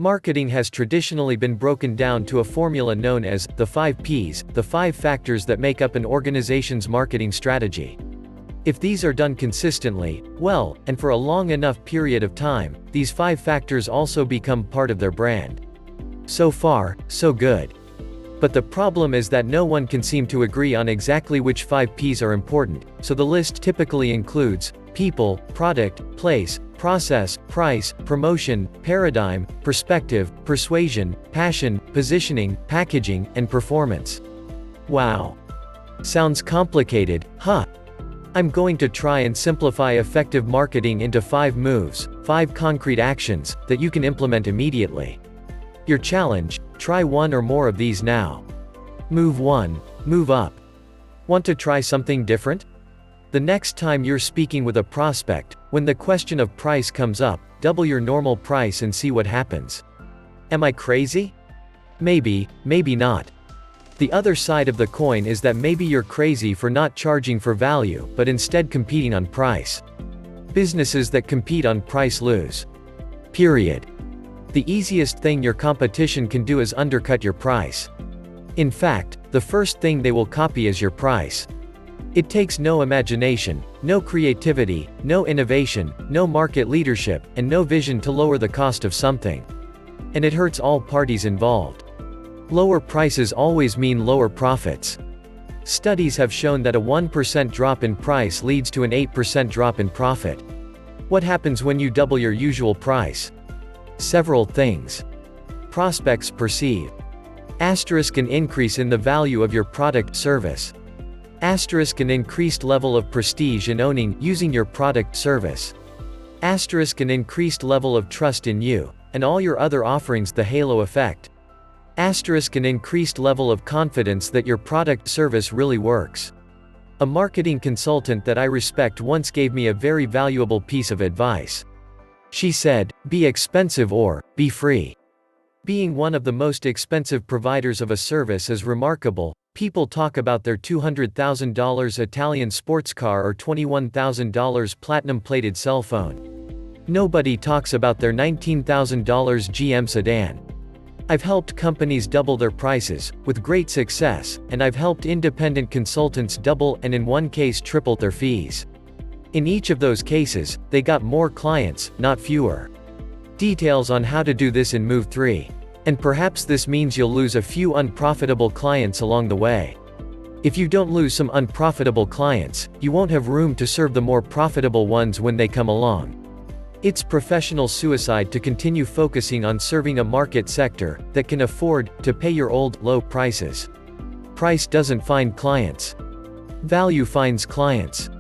Marketing has traditionally been broken down to a formula known as the 5 Ps, the 5 factors that make up an organization's marketing strategy. If these are done consistently, well, and for a long enough period of time, these 5 factors also become part of their brand. So far, so good. But the problem is that no one can seem to agree on exactly which 5 Ps are important, so the list typically includes people, product, place, process, price, promotion, paradigm, perspective, persuasion, passion, positioning, packaging, and performance. Wow. Sounds complicated, huh? I'm going to try and simplify effective marketing into 5 moves, 5 concrete actions, that you can implement immediately. Your challenge: try one or more of these now. Move 1. Move up. Want to try something different? The next time you're speaking with a prospect, when the question of price comes up, double your normal price and see what happens. Am I crazy? Maybe, maybe not. The other side of the coin is that maybe you're crazy for not charging for value, but instead competing on price. Businesses that compete on price lose. Period. The easiest thing your competition can do is undercut your price. In fact, the first thing they will copy is your price. It takes no imagination, no creativity, no innovation, no market leadership, and no vision to lower the cost of something. And it hurts all parties involved. Lower prices always mean lower profits. Studies have shown that a 1% drop in price leads to an 8% drop in profit. What happens when you double your usual price? Several things. Prospects perceive. An increase in the value of your product, service. An increased level of prestige in owning, using your product, service. An increased level of trust in you, and all your other offerings, the halo effect. An increased level of confidence that your product, service really works. A marketing consultant that I respect once gave me a very valuable piece of advice. She said, be expensive or, be free. Being one of the most expensive providers of a service is remarkable. People talk about their $200,000 Italian sports car or $21,000 platinum-plated cell phone. Nobody talks about their $19,000 GM sedan. I've helped companies double their prices, with great success, and I've helped independent consultants double and in one case triple their fees. In each of those cases, they got more clients, not fewer. Details on how to do this in Move 3. And perhaps this means you'll lose a few unprofitable clients along the way. If you don't lose some unprofitable clients, you won't have room to serve the more profitable ones when they come along. It's professional suicide to continue focusing on serving a market sector that can afford to pay your old, low prices. Price doesn't find clients. Value finds clients.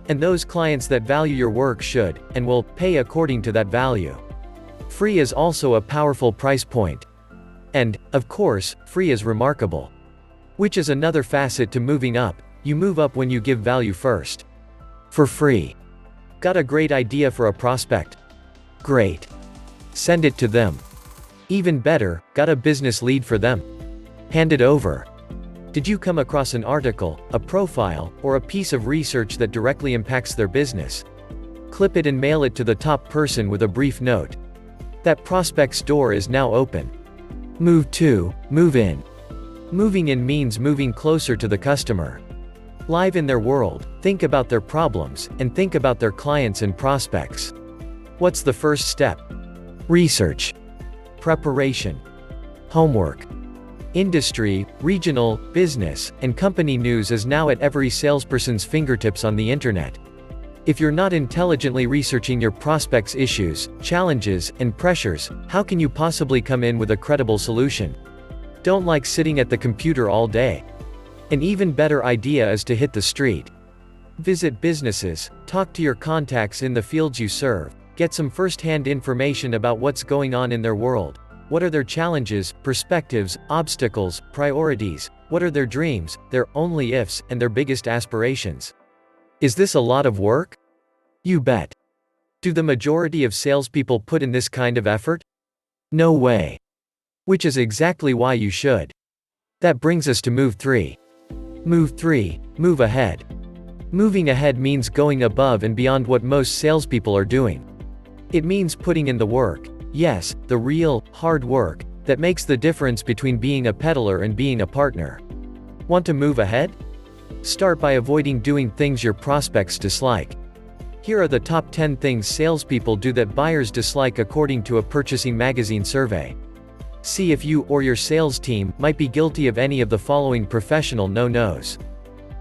And those clients that value your work should, and will, pay according to that value. Free is also a powerful price point. And, of course, free is remarkable. Which is another facet to moving up. You move up when you give value first. For free. Got a great idea for a prospect? Great. Send it to them. Even better, got a business lead for them? Hand it over. Did you come across an article, a profile, or a piece of research that directly impacts their business? Clip it and mail it to the top person with a brief note. That prospect's door is now open. Move 2, move in. Moving in means moving closer to the customer. Live in their world, think about their problems, and think about their clients and prospects. What's the first step? Research. Preparation. Homework. Industry, regional, business, and company news is now at every salesperson's fingertips on the internet. If you're not intelligently researching your prospects' issues, challenges, and pressures, how can you possibly come in with a credible solution? Don't like sitting at the computer all day. An even better idea is to hit the street. Visit businesses, talk to your contacts in the fields you serve, get some first-hand information about what's going on in their world. What are their challenges, perspectives, obstacles, priorities? What are their dreams, their only ifs, and their biggest aspirations? Is this a lot of work? You bet. Do the majority of salespeople put in this kind of effort? No way. Which is exactly why you should. That brings us to Move 3. Move 3, move ahead. Moving ahead means going above and beyond what most salespeople are doing. It means putting in the work, Yes, the real, hard work, that makes the difference between being a peddler and being a partner. Want to move ahead? Start by avoiding doing things your prospects dislike. Here are the top 10 things salespeople do that buyers dislike according to a purchasing magazine survey. See if you or your sales team might be guilty of any of the following professional no-nos.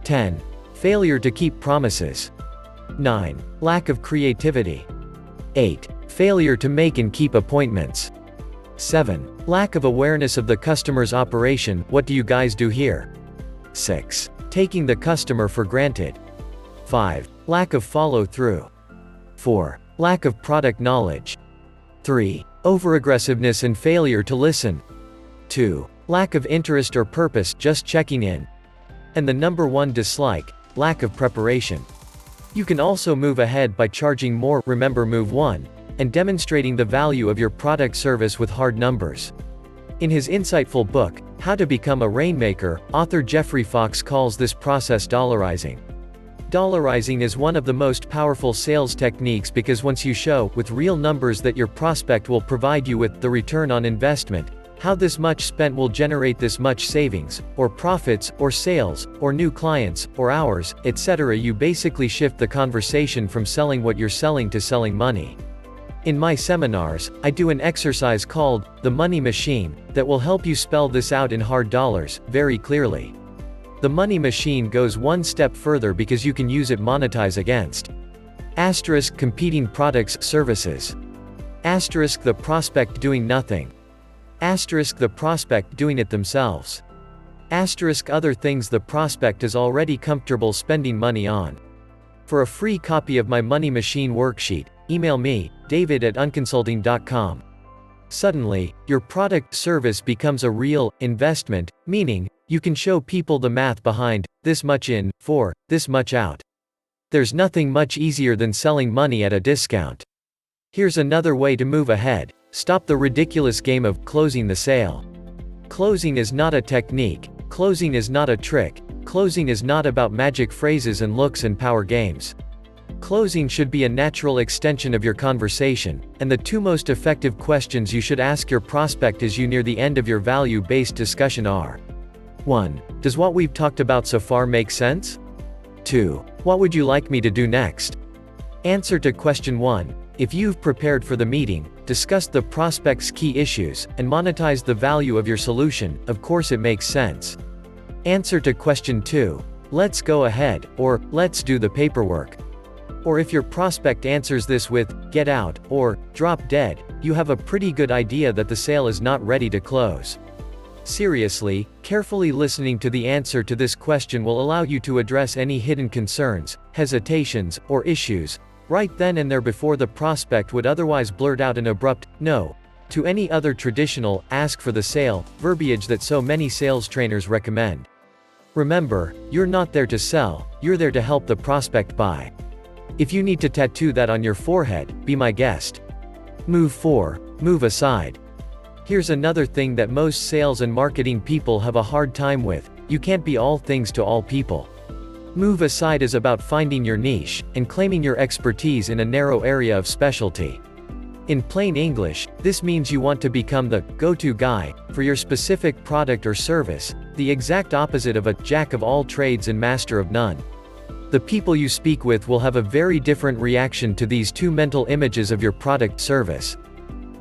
10. Failure to keep promises. 9. Lack of creativity. 8. Failure to make and keep appointments. 7. Lack of awareness of the customer's operation. What do you guys do here? 6. Taking the customer for granted. 5. Lack of follow-through. 4. Lack of product knowledge. 3. Overaggressiveness and failure to listen. 2. Lack of interest or purpose, just checking in. And the number one dislike, lack of preparation. You can also move ahead by charging more, remember move 1, and demonstrating the value of your product service with hard numbers. In his insightful book, How to Become a Rainmaker, author Jeffrey Fox calls this process dollarizing. Dollarizing is one of the most powerful sales techniques because once you show, with real numbers that your prospect will provide you with, the return on investment, how this much spent will generate this much savings, or profits, or sales, or new clients, or hours, etc., you basically shift the conversation from selling what you're selling to selling money. In my seminars, I do an exercise called the money machine that will help you spell this out in hard dollars, very clearly. The money machine goes one step further because you can use it monetize against * competing products, services. * the prospect doing nothing. * the prospect doing it themselves. * other things the prospect is already comfortable spending money on. For a free copy of my money machine worksheet, email me, david@unconsulting.com. Suddenly, your product service becomes a real investment, meaning, you can show people the math behind this much in, for this much out. There's nothing much easier than selling money at a discount. Here's another way to move ahead. Stop the ridiculous game of closing the sale. Closing is not a technique, closing is not a trick, closing is not about magic phrases and looks and power games. Closing should be a natural extension of your conversation, and the two most effective questions you should ask your prospect as you near the end of your value-based discussion are: 1. Does what we've talked about so far make sense? 2. What would you like me to do next? Answer to question 1. If you've prepared for the meeting, discussed the prospect's key issues, and monetized the value of your solution, of course it makes sense. Answer to question 2. Let's go ahead, or let's do the paperwork. Or if your prospect answers this with, get out, or drop dead, you have a pretty good idea that the sale is not ready to close. Seriously, carefully listening to the answer to this question will allow you to address any hidden concerns, hesitations, or issues, right then and there before the prospect would otherwise blurt out an abrupt, no, to any other traditional, ask for the sale, verbiage that so many sales trainers recommend. Remember, you're not there to sell, you're there to help the prospect buy. If you need to tattoo that on your forehead, be my guest. Move 4. Move aside. Here's another thing that most sales and marketing people have a hard time with: you can't be all things to all people. Move aside is about finding your niche, and claiming your expertise in a narrow area of specialty. In plain English, this means you want to become the go-to guy for your specific product or service, the exact opposite of a jack of all trades and master of none. The people you speak with will have a very different reaction to these two mental images of your product service.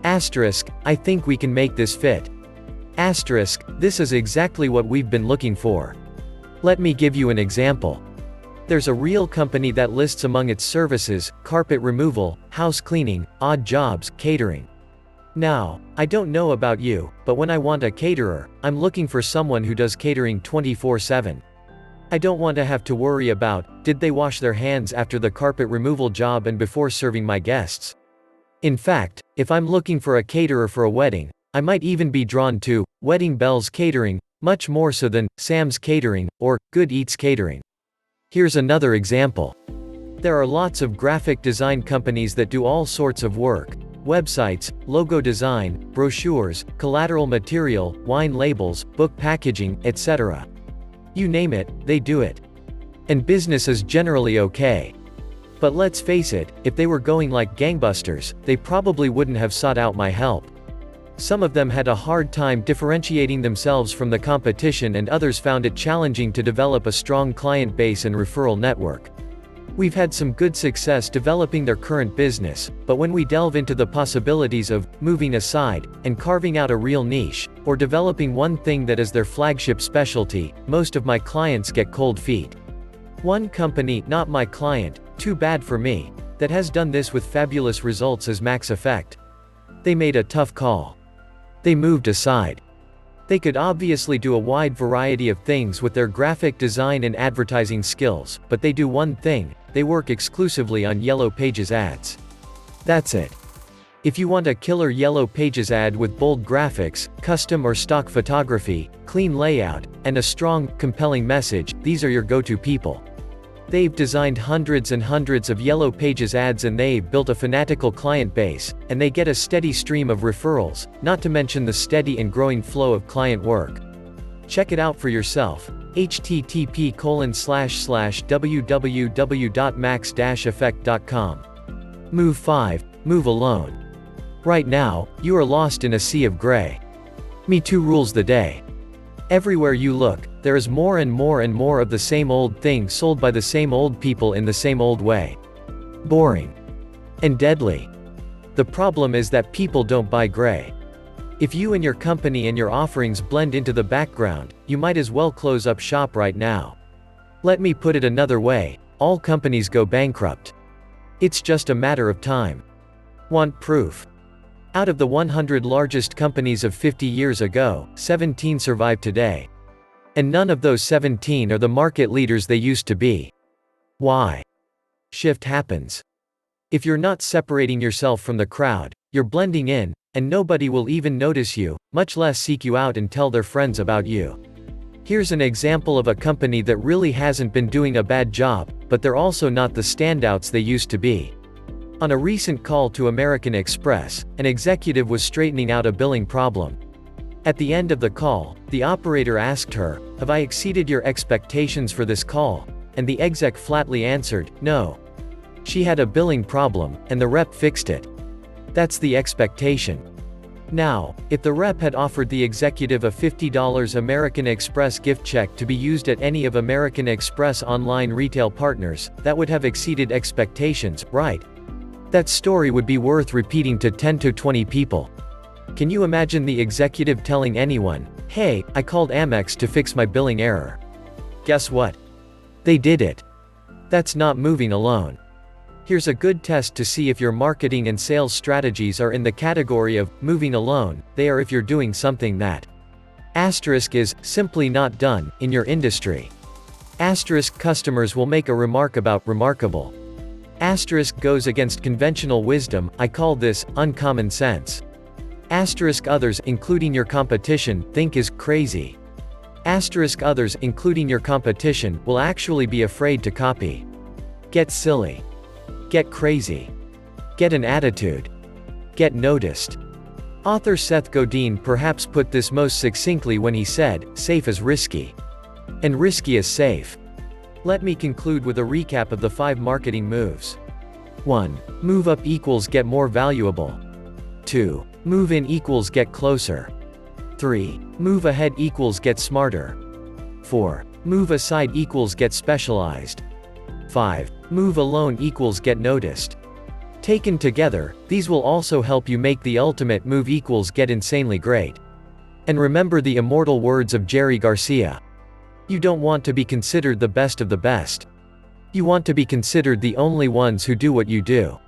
I think we can make this fit. This is exactly what we've been looking for. Let me give you an example. There's a real company that lists among its services, carpet removal, house cleaning, odd jobs, catering. Now, I don't know about you, but when I want a caterer, I'm looking for someone who does catering 24/7. I don't want to have to worry about, did they wash their hands after the carpet removal job and before serving my guests? In fact, if I'm looking for a caterer for a wedding, I might even be drawn to Wedding Bells Catering, much more so than Sam's Catering, or Good Eats Catering. Here's another example. There are lots of graphic design companies that do all sorts of work: websites, logo design, brochures, collateral material, wine labels, book packaging, etc. You name it, they do it. And business is generally okay. But let's face it, if they were going like gangbusters, they probably wouldn't have sought out my help. Some of them had a hard time differentiating themselves from the competition, and others found it challenging to develop a strong client base and referral network. We've had some good success developing their current business, but when we delve into the possibilities of moving aside and carving out a real niche, or developing one thing that is their flagship specialty, most of my clients get cold feet. One company, not my client, too bad for me, that has done this with fabulous results is Max Effect. They made a tough call. They moved aside. They could obviously do a wide variety of things with their graphic design and advertising skills, but they do one thing: they work exclusively on Yellow Pages ads. That's it. If you want a killer Yellow Pages ad with bold graphics, custom or stock photography, clean layout, and a strong, compelling message, these are your go-to people. They've designed hundreds and hundreds of Yellow Pages ads, and they've built a fanatical client base, and they get a steady stream of referrals, not to mention the steady and growing flow of client work. Check it out for yourself. http://www.max-effect.com. Move 5. Move alone. Right now, you are lost in a sea of gray. Me Too rules the day. Everywhere you look, there is more and more and more of the same old thing sold by the same old people in the same old way. Boring. And deadly. The problem is that people don't buy gray. If you and your company and your offerings blend into the background, you might as well close up shop right now. Let me put it another way: all companies go bankrupt. It's just a matter of time. Want proof? Out of the 100 largest companies of 50 years ago, 17 survive today. And none of those 17 are the market leaders they used to be. Why? Shift happens. If you're not separating yourself from the crowd, you're blending in, and nobody will even notice you, much less seek you out and tell their friends about you. Here's an example of a company that really hasn't been doing a bad job, but they're also not the standouts they used to be. On a recent call to American Express, an executive was straightening out a billing problem. At the end of the call, the operator asked her, "Have I exceeded your expectations for this call?" And the exec flatly answered, "No." She had a billing problem, and the rep fixed it. That's the expectation. Now, if the rep had offered the executive a $50 American Express gift check to be used at any of American Express online retail partners, that would have exceeded expectations, right? That story would be worth repeating to 10 to 20 people. Can you imagine the executive telling anyone, "Hey, I called Amex to fix my billing error"? Guess what? They did it. That's not moving alone. Here's a good test to see if your marketing and sales strategies are in the category of moving alone. They are if you're doing something that is simply not done in your industry. Customers will make a remark about remarkable. Goes against conventional wisdom. I call this uncommon sense. Others, including your competition, think is crazy. Others, including your competition, will actually be afraid to copy. Get silly. Get crazy. Get an attitude. Get noticed. Author Seth Godin perhaps put this most succinctly when he said, "Safe is risky. And risky is safe." Let me conclude with a recap of the 5 marketing moves. 1. Move up equals get more valuable. 2. Move in equals get closer. 3. Move ahead equals get smarter. 4. Move aside equals get specialized. 5. Move alone equals get noticed. Taken together, these will also help you make the ultimate move equals get insanely great. And remember the immortal words of Jerry Garcia. You don't want to be considered the best of the best. You want to be considered the only ones who do what you do.